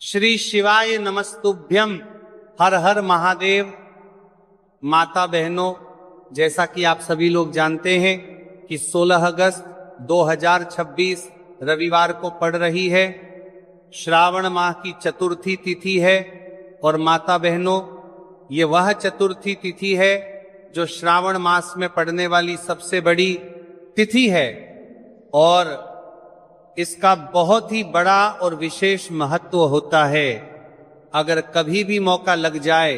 श्री शिवाय नमस्तुभ्यम। हर हर महादेव। माता बहनों, जैसा कि आप सभी लोग जानते हैं कि 16 अगस्त 2026 रविवार को पड़ रही है। श्रावण माह की चतुर्थी तिथि है। और माता बहनों, ये वह चतुर्थी तिथि है जो श्रावण मास में पड़ने वाली सबसे बड़ी तिथि है और इसका बहुत ही बड़ा और विशेष महत्व होता है। अगर कभी भी मौका लग जाए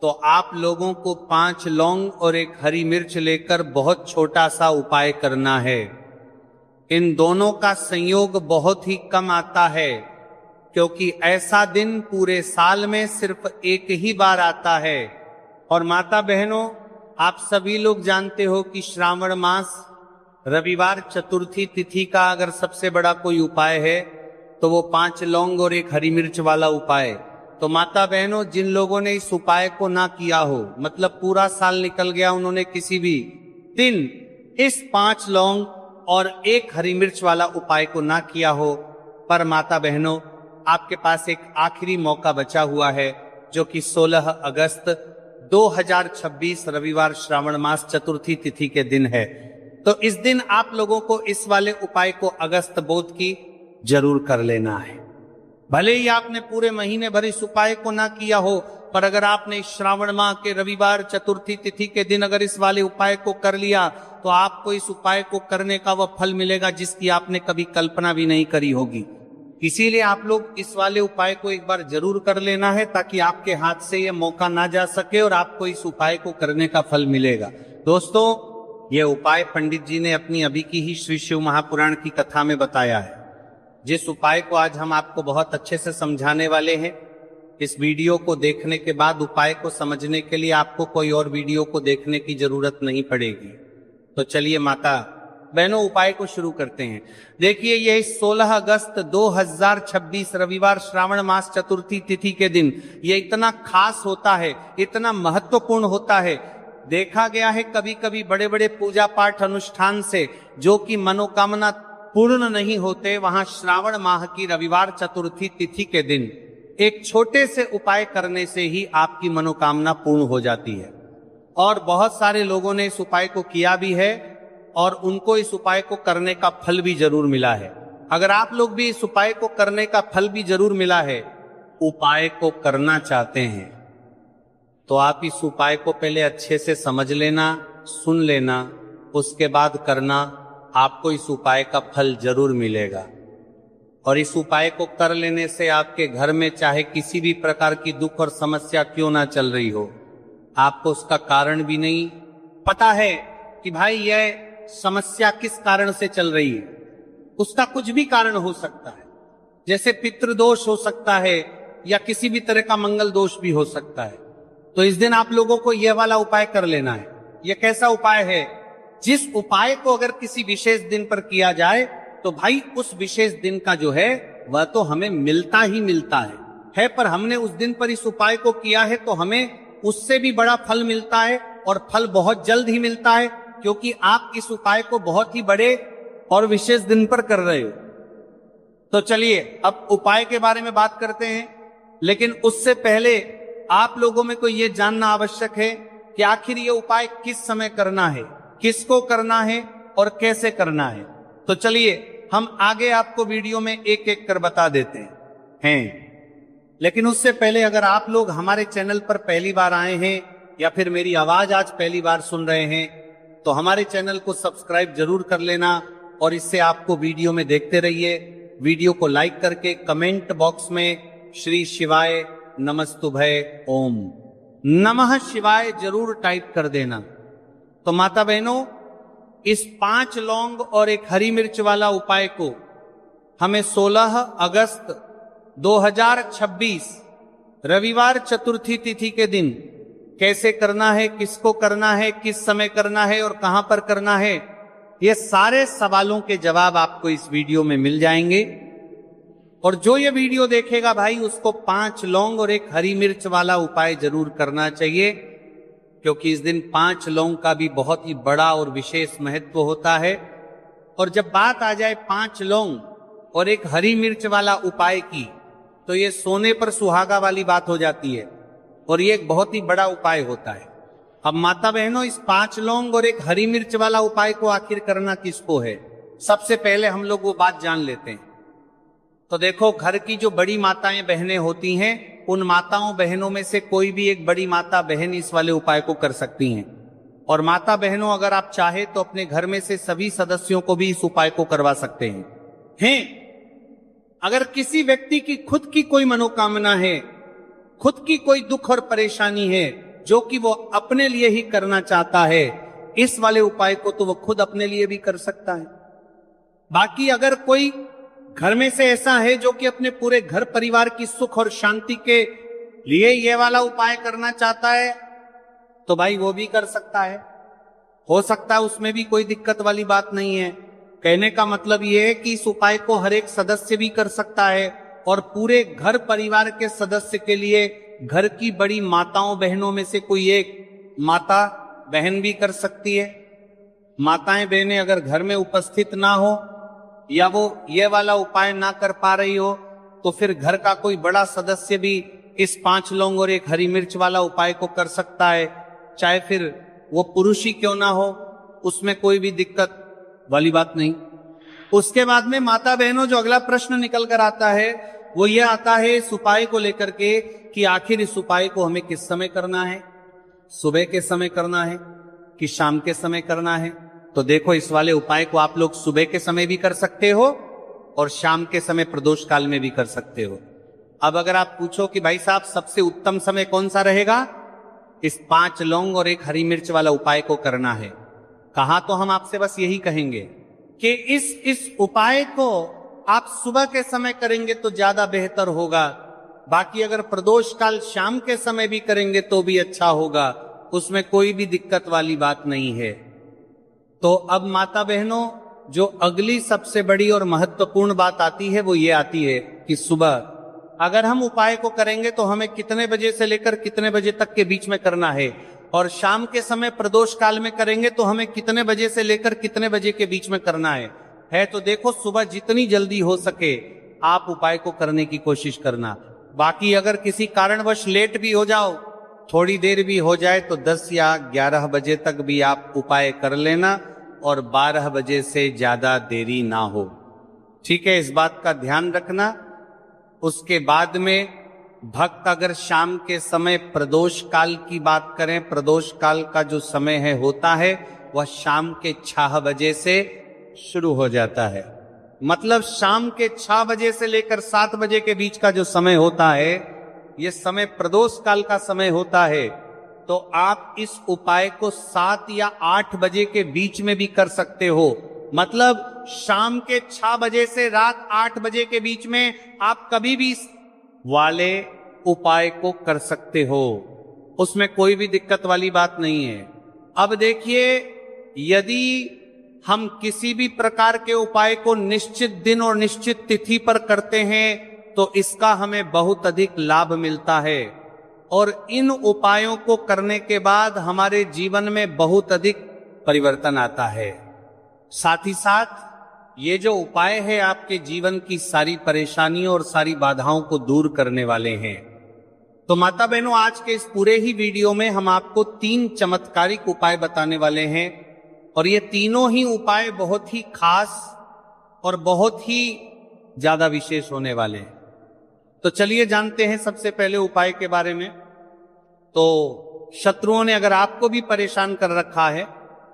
तो आप लोगों को 5 लौंग और 1 हरी मिर्च लेकर बहुत छोटा सा उपाय करना है। इन दोनों का संयोग बहुत ही कम आता है, क्योंकि ऐसा दिन पूरे साल में सिर्फ एक ही बार आता है। और माता बहनों, आप सभी लोग जानते हो कि श्रावण मास रविवार चतुर्थी तिथि का अगर सबसे बड़ा कोई उपाय है तो वो 5 लौंग और 1 हरी मिर्च वाला उपाय। तो माता बहनों, जिन लोगों ने इस उपाय को ना किया हो, मतलब पूरा साल निकल गया, उन्होंने किसी भी दिन इस 5 लौंग और 1 हरी मिर्च वाला उपाय को ना किया हो, पर माता बहनों, आपके पास एक आखिरी मौका बचा हुआ है, जो कि 16 अगस्त 2026 रविवार श्रावण मास चतुर्थी तिथि के दिन है। तो इस दिन आप लोगों को इस वाले उपाय को अगस्त बोध की जरूर कर लेना है। भले ही आपने पूरे महीने भर इस उपाय को ना किया हो, पर अगर आपने इस श्रावण माह के रविवार चतुर्थी तिथि के दिन अगर इस वाले उपाय को कर लिया तो आपको इस उपाय को करने का वह फल मिलेगा जिसकी आपने कभी कल्पना भी नहीं करी होगी। इसीलिए आप लोग इस वाले उपाय को एक बार जरूर कर लेना है, ताकि आपके हाथ से यह मौका ना जा सके और आपको इस उपाय को करने का फल मिलेगा। दोस्तों, यह उपाय पंडित जी ने अपनी अभी की ही श्री शिव महापुराण की कथा में बताया है, जिस उपाय को आज हम आपको बहुत अच्छे से समझाने वाले हैं। इस वीडियो को देखने के बाद उपाय को समझने के लिए आपको कोई और वीडियो को देखने की जरूरत नहीं पड़ेगी। तो चलिए माता बहनों, उपाय को शुरू करते हैं। देखिए, यह 16 अगस्त 2026 रविवार श्रावण मास चतुर्थी तिथि के दिन यह इतना खास होता है, इतना महत्वपूर्ण होता है। देखा गया है कभी कभी बड़े बड़े पूजा पाठ अनुष्ठान से जो कि मनोकामना पूर्ण नहीं होते, वहां श्रावण माह की रविवार चतुर्थी तिथि के दिन एक छोटे से उपाय करने से ही आपकी मनोकामना पूर्ण हो जाती है। और बहुत सारे लोगों ने इस उपाय को किया भी है और उनको इस उपाय को करने का फल भी जरूर मिला है। अगर आप लोग भी इस उपाय को करने का फल भी जरूर मिला है, उपाय को करना चाहते हैं, तो आप इस उपाय को पहले अच्छे से समझ लेना, सुन लेना, उसके बाद करना। आपको इस उपाय का फल जरूर मिलेगा। और इस उपाय को कर लेने से आपके घर में चाहे किसी भी प्रकार की दुख और समस्या क्यों ना चल रही हो, आपको उसका कारण भी नहीं पता है कि भाई यह समस्या किस कारण से चल रही है। उसका कुछ भी कारण हो सकता है, जैसे पितृदोष हो सकता है या किसी भी तरह का मंगल दोष भी हो सकता है। तो इस दिन आप लोगों को यह वाला उपाय कर लेना है। यह कैसा उपाय है? जिस उपाय को अगर किसी विशेष दिन पर किया जाए तो भाई उस विशेष दिन का जो है वह तो हमें मिलता ही मिलता है, पर हमने उस दिन पर इस उपाय को किया है तो हमें उससे भी बड़ा फल मिलता है, और फल बहुत जल्द ही मिलता है, क्योंकि आप इस उपाय को बहुत ही बड़े और विशेष दिन पर कर रहे हो। तो चलिए अब उपाय के बारे में बात करते हैं, लेकिन उससे पहले आप लोगों में को यह जानना आवश्यक है कि आखिर ये उपाय किस समय करना है, किसको करना है और कैसे करना है। तो चलिए हम आगे आपको वीडियो में एक एक कर बता देते हैं। लेकिन उससे पहले अगर आप लोग हमारे चैनल पर पहली बार आए हैं या फिर मेरी आवाज आज पहली बार सुन रहे हैं, तो हमारे चैनल को सब्सक्राइब जरूर कर लेना और इससे आपको वीडियो में देखते रहिए। वीडियो को लाइक करके कमेंट बॉक्स में श्री शिवाय नमस्तुभय ओम नमः शिवाय जरूर टाइप कर देना। तो माता बहनों, इस 5 लौंग और 1 हरी मिर्च वाला उपाय को हमें 16 अगस्त 2026 रविवार चतुर्थी तिथि के दिन कैसे करना है, किसको करना है, किस समय करना है और कहां पर करना है, ये सारे सवालों के जवाब आपको इस वीडियो में मिल जाएंगे। और जो ये वीडियो देखेगा भाई, उसको 5 लौंग और 1 हरी मिर्च वाला उपाय जरूर करना चाहिए, क्योंकि इस दिन 5 लौंग का भी बहुत ही बड़ा और विशेष महत्व होता है। और जब बात आ जाए 5 लौंग और 1 हरी मिर्च वाला उपाय की, तो ये सोने पर सुहागा वाली बात हो जाती है और ये एक बहुत ही बड़ा उपाय होता है। अब माता बहनों, इस 5 लौंग और एक हरी मिर्च वाला उपाय को आखिर करना किसको है, सबसे पहले हम लोग वो बात जान लेते हैं। तो देखो, घर की जो बड़ी माताएं बहनें होती हैं, उन माताओं बहनों में से कोई भी एक बड़ी माता बहन इस वाले उपाय को कर सकती हैं। और माता बहनों, अगर आप चाहे तो अपने घर में से सभी सदस्यों को भी इस उपाय को करवा सकते हैं। अगर किसी व्यक्ति की खुद की कोई मनोकामना है, खुद की कोई दुख और परेशानी है जो कि वो अपने लिए ही करना चाहता है, इस वाले उपाय को तो वो खुद अपने लिए भी कर सकता है। बाकी अगर कोई घर में से ऐसा है जो कि अपने पूरे घर परिवार की सुख और शांति के लिए ये वाला उपाय करना चाहता है, तो भाई वो भी कर सकता है, हो सकता है, उसमें भी कोई दिक्कत वाली बात नहीं है। कहने का मतलब ये है कि इस उपाय को हर एक सदस्य भी कर सकता है और पूरे घर परिवार के सदस्य के लिए घर की बड़ी माताओं बहनों में से कोई एक माता बहन भी कर सकती है। माताएं बहनें अगर घर में उपस्थित ना हो या वो ये वाला उपाय ना कर पा रही हो, तो फिर घर का कोई बड़ा सदस्य भी इस 5 लौंग और एक हरी मिर्च वाला उपाय को कर सकता है, चाहे फिर वो पुरुष ही क्यों ना हो, उसमें कोई भी दिक्कत वाली बात नहीं। उसके बाद में माता बहनों, जो अगला प्रश्न निकल कर आता है वो ये आता है इस उपाय को लेकर के कि आखिर इस उपाय को हमें किस समय करना है, सुबह के समय करना है कि शाम के समय करना है। तो देखो, इस वाले उपाय को आप लोग सुबह के समय भी कर सकते हो और शाम के समय प्रदोष काल में भी कर सकते हो। अब अगर आप पूछो कि भाई साहब सबसे उत्तम समय कौन सा रहेगा इस 5 लौंग और एक हरी मिर्च वाला उपाय को करना है, कहा तो हम आपसे बस यही कहेंगे कि इस उपाय को आप सुबह के समय करेंगे तो ज्यादा बेहतर होगा। बाकी अगर प्रदोष काल शाम के समय भी करेंगे तो भी अच्छा होगा, उसमें कोई भी दिक्कत वाली बात नहीं है। तो अब माता बहनों, जो अगली सबसे बड़ी और महत्वपूर्ण बात आती है वो ये आती है कि सुबह अगर हम उपाय को करेंगे तो हमें कितने बजे से लेकर कितने बजे तक के बीच में करना है, और शाम के समय प्रदोष काल में करेंगे तो हमें कितने बजे से लेकर कितने बजे के बीच में करना है। तो देखो, सुबह जितनी जल्दी हो सके आप उपाय को करने की कोशिश करना। बाकी अगर किसी कारणवश लेट भी हो जाओ, थोड़ी देर भी हो जाए, तो 10 या 11 बजे तक भी आप उपाय कर लेना और 12 बजे से ज्यादा देरी ना हो। ठीक है, इस बात का ध्यान रखना। उसके बाद में भक्त अगर शाम के समय प्रदोष काल की बात करें, प्रदोष काल का जो समय है होता है वह शाम के 6 बजे से शुरू हो जाता है। मतलब शाम के 6 बजे से लेकर 7 बजे के बीच का जो समय होता है, यह समय प्रदोष काल का समय होता है। तो आप इस उपाय को 7 या 8 बजे के बीच में भी कर सकते हो। मतलब शाम के 6 बजे से रात 8 बजे के बीच में आप कभी भी इस वाले उपाय को कर सकते हो, उसमें कोई भी दिक्कत वाली बात नहीं है। अब देखिए, यदि हम किसी भी प्रकार के उपाय को निश्चित दिन और निश्चित तिथि पर करते हैं तो इसका हमें बहुत अधिक लाभ मिलता है और इन उपायों को करने के बाद हमारे जीवन में बहुत अधिक परिवर्तन आता है। साथ ही साथ ये जो उपाय है आपके जीवन की सारी परेशानियों और सारी बाधाओं को दूर करने वाले हैं। तो माता बहनों, आज के इस पूरे ही वीडियो में हम आपको 3 चमत्कारिक उपाय बताने वाले हैं और ये तीनों ही उपाय बहुत ही खास और बहुत ही ज्यादा विशेष होने वाले हैं। तो चलिए जानते हैं सबसे पहले उपाय के बारे में। तो शत्रुओं ने अगर आपको भी परेशान कर रखा है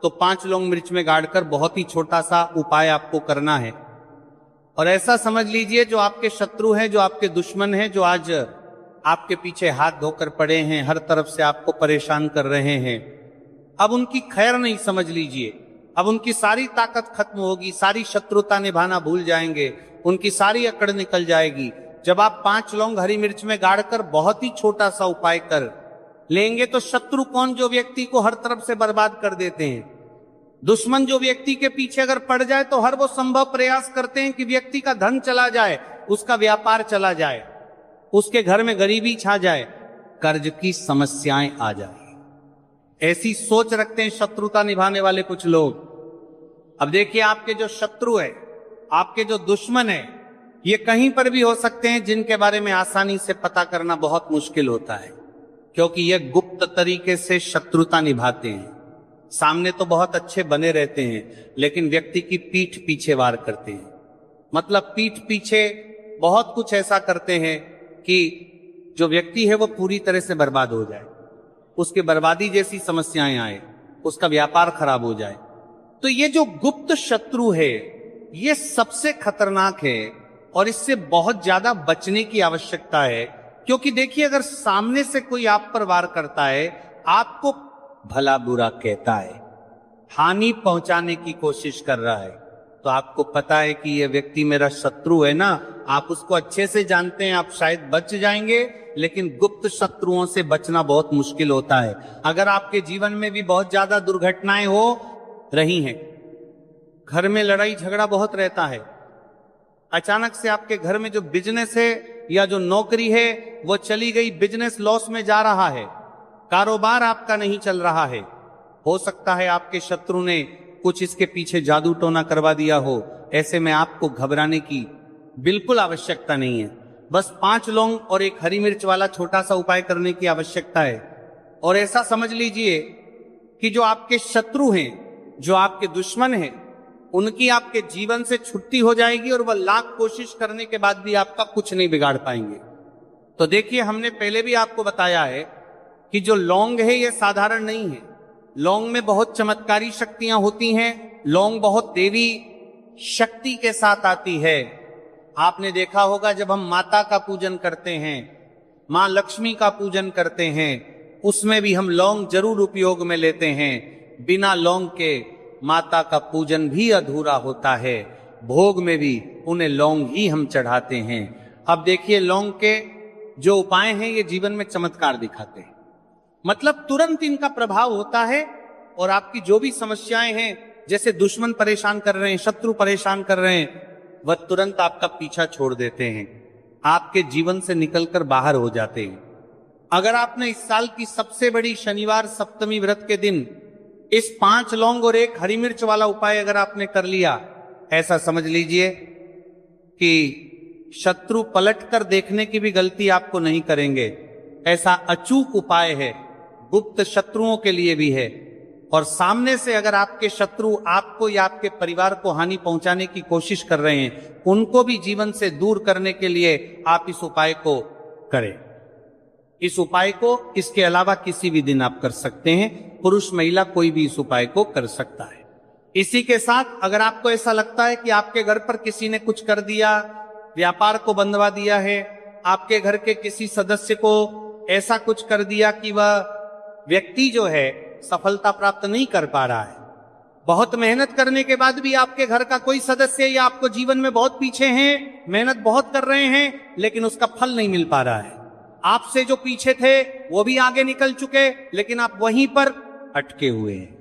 तो 5 लौंग मिर्च में गाड़कर बहुत ही छोटा सा उपाय आपको करना है। और ऐसा समझ लीजिए, जो आपके शत्रु हैं, जो आपके दुश्मन हैं, जो आज आपके पीछे हाथ धोकर पड़े हैं, हर तरफ से आपको परेशान कर रहे हैं, अब उनकी खैर नहीं समझ लीजिए। अब उनकी सारी ताकत खत्म होगी, सारी शत्रुता निभाना भूल जाएंगे, उनकी सारी अकड़ निकल जाएगी जब आप 5 लौंग हरी मिर्च में गाड़कर बहुत ही छोटा सा उपाय कर लेंगे। तो शत्रु कौन? जो व्यक्ति को हर तरफ से बर्बाद कर देते हैं। दुश्मन जो व्यक्ति के पीछे अगर पड़ जाए तो हर वो संभव प्रयास करते हैं कि व्यक्ति का धन चला जाए, उसका व्यापार चला जाए, उसके घर में गरीबी छा जाए, कर्ज की समस्याएं आ जाए। ऐसी सोच रखते हैं शत्रुता निभाने वाले कुछ लोग। अब देखिए, आपके जो शत्रु है, आपके जो दुश्मन है, ये कहीं पर भी हो सकते हैं, जिनके बारे में आसानी से पता करना बहुत मुश्किल होता है, क्योंकि ये गुप्त तरीके से शत्रुता निभाते हैं। सामने तो बहुत अच्छे बने रहते हैं, लेकिन व्यक्ति की पीठ पीछे वार करते हैं। मतलब पीठ पीछे बहुत कुछ ऐसा करते हैं कि जो व्यक्ति है वो पूरी तरह से बर्बाद हो जाए, उसके बर्बादी जैसी समस्याएं आए, उसका व्यापार खराब हो जाए। तो ये जो गुप्त शत्रु है ये सबसे खतरनाक है और इससे बहुत ज्यादा बचने की आवश्यकता है। क्योंकि देखिए, अगर सामने से कोई आप पर वार करता है, आपको भला बुरा कहता है, हानि पहुंचाने की कोशिश कर रहा है, तो आपको पता है कि ये व्यक्ति मेरा शत्रु है ना, आप उसको अच्छे से जानते हैं, आप शायद बच जाएंगे, लेकिन गुप्त शत्रुओं से बचना बहुत मुश्किल होता है। अगर आपके जीवन में भी बहुत ज्यादा दुर्घटनाएं हो रही हैं, घर में लड़ाई झगड़ा बहुत रहता है, अचानक से आपके घर में जो बिजनेस है या जो नौकरी है वो चली गई, बिजनेस लॉस में जा रहा है, कारोबार आपका नहीं चल रहा है, हो सकता है आपके शत्रु ने कुछ इसके पीछे जादू टोना करवा दिया हो। ऐसे में आपको घबराने की बिल्कुल आवश्यकता नहीं है। बस 5 लौंग और 1 हरी मिर्च वाला छोटा सा उपाय करने की आवश्यकता है। और ऐसा समझ लीजिए कि जो आपके शत्रु हैं, जो आपके दुश्मन हैं, उनकी आपके जीवन से छुट्टी हो जाएगी और वह लाख कोशिश करने के बाद भी आपका कुछ नहीं बिगाड़ पाएंगे। तो देखिए, हमने पहले भी आपको बताया है कि जो लौंग है ये साधारण नहीं है। लौंग में बहुत चमत्कारी शक्तियां होती हैं। लौंग बहुत देवी शक्ति के साथ आती है। आपने देखा होगा, जब हम माता का पूजन करते हैं, मां लक्ष्मी का पूजन करते हैं, उसमें भी हम लौंग जरूर उपयोग में लेते हैं। बिना लौंग के माता का पूजन भी अधूरा होता है। भोग में भी उन्हें लौंग ही हम चढ़ाते हैं। अब देखिए, लौंग के जो उपाय हैं ये जीवन में चमत्कार दिखाते हैं। मतलब तुरंत इनका प्रभाव होता है और आपकी जो भी समस्याएं हैं, जैसे दुश्मन परेशान कर रहे हैं, शत्रु परेशान कर रहे हैं, वह तुरंत आपका पीछा छोड़ देते हैं, आपके जीवन से निकलकर बाहर हो जाते हैं। अगर आपने इस साल की सबसे बड़ी शनिवार सप्तमी व्रत के दिन इस 5 लौंग और 1 हरी मिर्च वाला उपाय अगर आपने कर लिया, ऐसा समझ लीजिए कि शत्रु पलटकर देखने की भी गलती आपको नहीं करेंगे। ऐसा अचूक उपाय है, गुप्त शत्रुओं के लिए भी है। और सामने से अगर आपके शत्रु आपको या आपके परिवार को हानि पहुंचाने की कोशिश कर रहे हैं, उनको भी जीवन से दूर करने के लिए आप इस उपाय को करें। इस उपाय को इसके अलावा किसी भी दिन आप कर सकते हैं। पुरुष महिला कोई भी इस उपाय को कर सकता है। इसी के साथ अगर आपको ऐसा लगता है कि आपके घर पर किसी ने कुछ कर दिया, व्यापार को बंधवा दिया है, आपके घर के किसी सदस्य को ऐसा कुछ कर दिया कि वह व्यक्ति जो है सफलता प्राप्त नहीं कर पा रहा है, बहुत मेहनत करने के बाद भी आपके घर का कोई सदस्य या आपको जीवन में बहुत पीछे हैं, मेहनत बहुत कर रहे हैं, लेकिन उसका फल नहीं मिल पा रहा है। आपसे जो पीछे थे वो भी आगे निकल चुके, लेकिन आप वहीं पर अटके हुए हैं,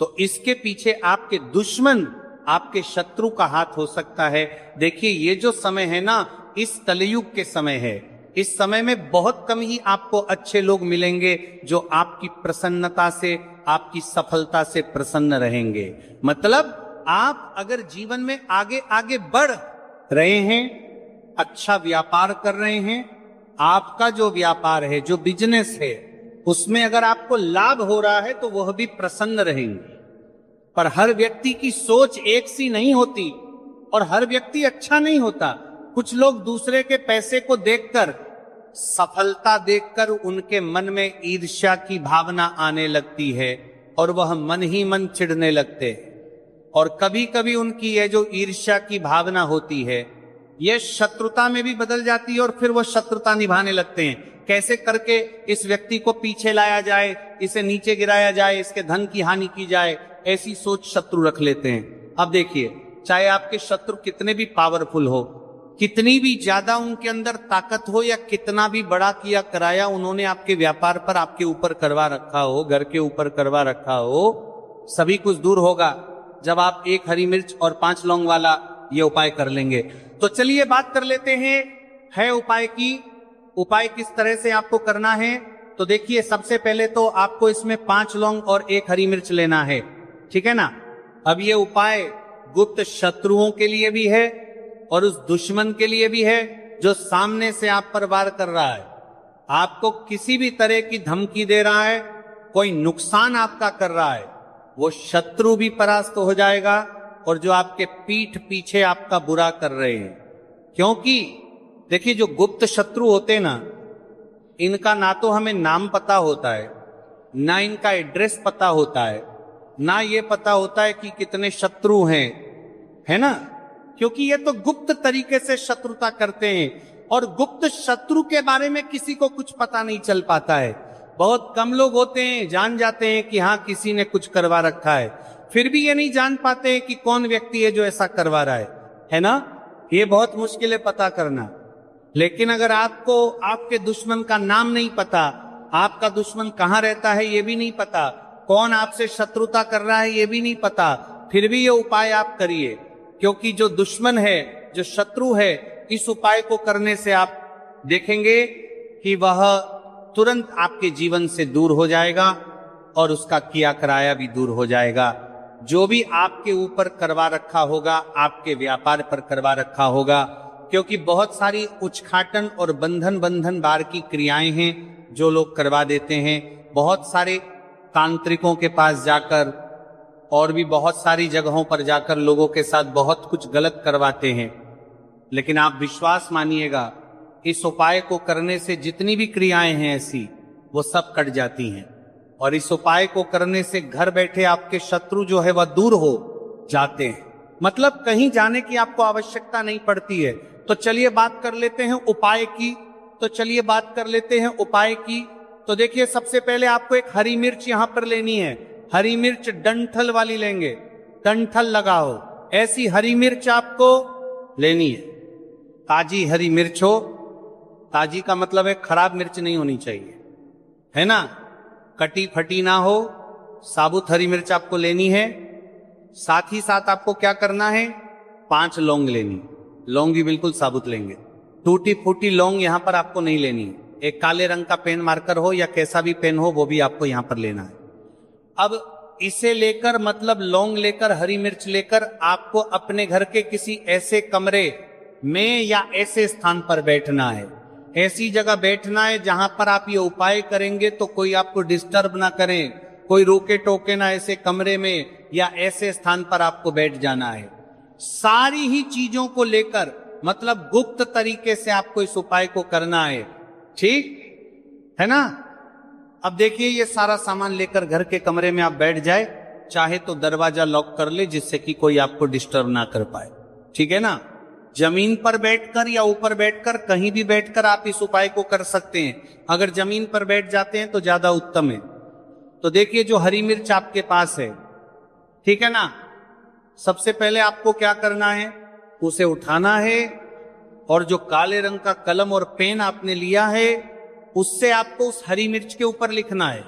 तो इसके पीछे आपके दुश्मन, आपके शत्रु का हाथ हो सकता है। देखिए, ये जो समय है ना, इस कलयुग के समय है। इस समय में बहुत कम ही आपको अच्छे लोग मिलेंगे जो आपकी प्रसन्नता से, आपकी सफलता से प्रसन्न रहेंगे। मतलब आप अगर जीवन में आगे आगे बढ़ रहे हैं, अच्छा व्यापार कर रहे हैं, आपका जो व्यापार है, जो बिजनेस है, उसमें अगर आपको लाभ हो रहा है तो वह भी प्रसन्न रहेंगे। पर हर व्यक्ति की सोच एक सी नहीं होती और हर व्यक्ति अच्छा नहीं होता। कुछ लोग दूसरे के पैसे को देखकर, सफलता देखकर उनके मन में ईर्ष्या की भावना आने लगती है और वह मन ही मन चिढ़ने लगते हैं। और कभी कभी उनकी यह जो ईर्ष्या की भावना होती है, यह शत्रुता में भी बदल जाती है और फिर वह शत्रुता निभाने लगते हैं। कैसे करके इस व्यक्ति को पीछे लाया जाए, इसे नीचे गिराया जाए, इसके धन की हानि की जाए, ऐसी सोच शत्रु रख लेते हैं। अब देखिए, चाहे आपके शत्रु कितने भी पावरफुल हो, कितनी भी ज्यादा उनके अंदर ताकत हो, या कितना भी बड़ा किया कराया उन्होंने आपके व्यापार पर, आपके ऊपर करवा रखा हो, घर के ऊपर करवा रखा हो, सभी कुछ दूर होगा जब आप 1 हरी मिर्च और 5 लौंग वाला ये उपाय कर लेंगे। तो चलिए बात कर लेते हैं है उपाय की। उपाय किस तरह से आपको करना है, तो देखिए, सबसे पहले तो आपको इसमें 5 लौंग और 1 हरी मिर्च लेना है, ठीक है ना। अब ये उपाय गुप्त शत्रुओं के लिए भी है और उस दुश्मन के लिए भी है जो सामने से आप पर वार कर रहा है, आपको किसी भी तरह की धमकी दे रहा है, कोई नुकसान आपका कर रहा है, वो शत्रु भी परास्त हो जाएगा और जो आपके पीठ पीछे आपका बुरा कर रहे हैं। क्योंकि देखिए जो गुप्त शत्रु होते हैं ना, इनका ना तो हमें नाम पता होता है, ना इनका एड्रेस पता होता है, ना ये पता होता है कि कितने शत्रु हैं, है ना, क्योंकि ये तो गुप्त तरीके से शत्रुता करते हैं और गुप्त शत्रु के बारे में किसी को कुछ पता नहीं चल पाता है। बहुत कम लोग होते हैं जान जाते हैं कि हाँ किसी ने कुछ करवा रखा है, फिर भी ये नहीं जान पाते हैं कि कौन व्यक्ति है जो ऐसा करवा रहा है ना, ये बहुत मुश्किल है पता करना। लेकिन अगर आपको आपके दुश्मन का नाम नहीं पता, आपका दुश्मन कहाँ रहता है ये भी नहीं पता, कौन आपसे शत्रुता कर रहा है ये भी नहीं पता, फिर भी ये उपाय आप करिए, क्योंकि जो दुश्मन है, जो शत्रु है, इस उपाय को करने से आप देखेंगे कि वह तुरंत आपके जीवन से दूर हो जाएगा और उसका किया कराया भी दूर हो जाएगा। जो भी आपके ऊपर करवा रखा होगा, आपके व्यापार पर करवा रखा होगा, क्योंकि बहुत सारी उचखाटन और बंधन बार की क्रियाएं हैं जो लोग करवा देते हैं। बहुत सारे तांत्रिकों के पास जाकर और भी बहुत सारी जगहों पर जाकर लोगों के साथ बहुत कुछ गलत करवाते हैं, लेकिन आप विश्वास मानिएगा इस उपाय को करने से जितनी भी क्रियाएं हैं ऐसी, वो सब कट जाती हैं और इस उपाय को करने से घर बैठे आपके शत्रु जो है वह दूर हो जाते हैं, मतलब कहीं जाने की आपको आवश्यकता नहीं पड़ती है। तो चलिए बात कर लेते हैं उपाय की, तो देखिए सबसे पहले आपको एक हरी मिर्च यहां पर लेनी है। हरी मिर्च डंठल वाली लेंगे, डंठल लगाओ, ऐसी हरी मिर्च आपको लेनी है। ताजी हरी मिर्च हो, ताजी का मतलब है खराब मिर्च नहीं होनी चाहिए, है ना, कटी फटी ना हो, साबुत हरी मिर्च आपको लेनी है। साथ ही साथ आपको क्या करना है, 5 लौंग लेनी, लौंग भी बिल्कुल साबुत लेंगे, टूटी फूटी लौंग यहां पर आपको नहीं लेनी है। एक काले रंग का पेन मार्कर हो या कैसा भी पेन हो वो भी आपको यहां पर लेना है। अब इसे लेकर, मतलब लौंग लेकर, हरी मिर्च लेकर, आपको अपने घर के किसी ऐसे कमरे में या ऐसे स्थान पर बैठना है, ऐसी जगह बैठना है जहां पर आप ये उपाय करेंगे तो कोई आपको डिस्टर्ब ना करें, कोई रोके टोके ना, ऐसे कमरे में या ऐसे स्थान पर आपको बैठ जाना है। सारी ही चीजों को लेकर, मतलब गुप्त तरीके से आपको इस उपाय को करना है, ठीक है ना। अब देखिए ये सारा सामान लेकर घर के कमरे में आप बैठ जाए, चाहे तो दरवाजा लॉक कर ले जिससे कि कोई आपको डिस्टर्ब ना कर पाए, ठीक है ना। जमीन पर बैठकर या ऊपर बैठकर, कहीं भी बैठकर आप इस उपाय को कर सकते हैं। अगर जमीन पर बैठ जाते हैं तो ज्यादा उत्तम है। तो देखिए जो हरी मिर्च आपके पास है, ठीक है ना, सबसे पहले आपको क्या करना है, उसे उठाना है और जो काले रंग का कलम और पेन आपने लिया है उससे आपको उस हरी मिर्च के ऊपर लिखना है।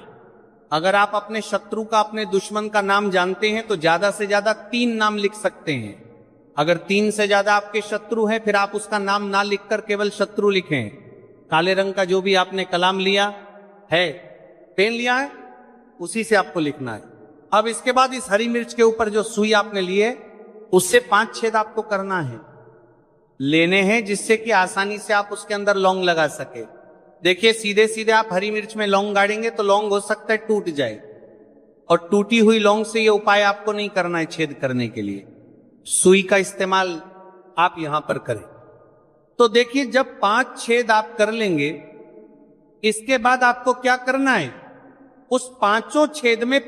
अगर आप अपने शत्रु का, अपने दुश्मन का नाम जानते हैं तो ज्यादा से ज्यादा 3 नाम लिख सकते हैं। अगर 3 से ज्यादा आपके शत्रु हैं फिर आप उसका नाम ना लिखकर केवल शत्रु लिखें। काले रंग का जो भी आपने कलम लिया है, पेन लिया है, उसी से आपको लिखना है। अब इसके बाद इस हरी मिर्च के ऊपर जो सुई आपने ली है उससे 5 छेद आपको करना है, लेने हैं, जिससे कि आसानी से आप उसके अंदर लौंग लगा सके। देखिए सीधे सीधे आप हरी मिर्च में लौंग गाड़ेंगे तो लौंग हो सकता है टूट जाए, और टूटी हुई लौंग से ये उपाय आपको नहीं करना है छेद करने के लिए, सुई का इस्तेमाल आप यहां पर करें। तो देखिए जब 5 छेद आप कर लेंगे, इसके बाद आपको क्या करना है, उस 5 छेद में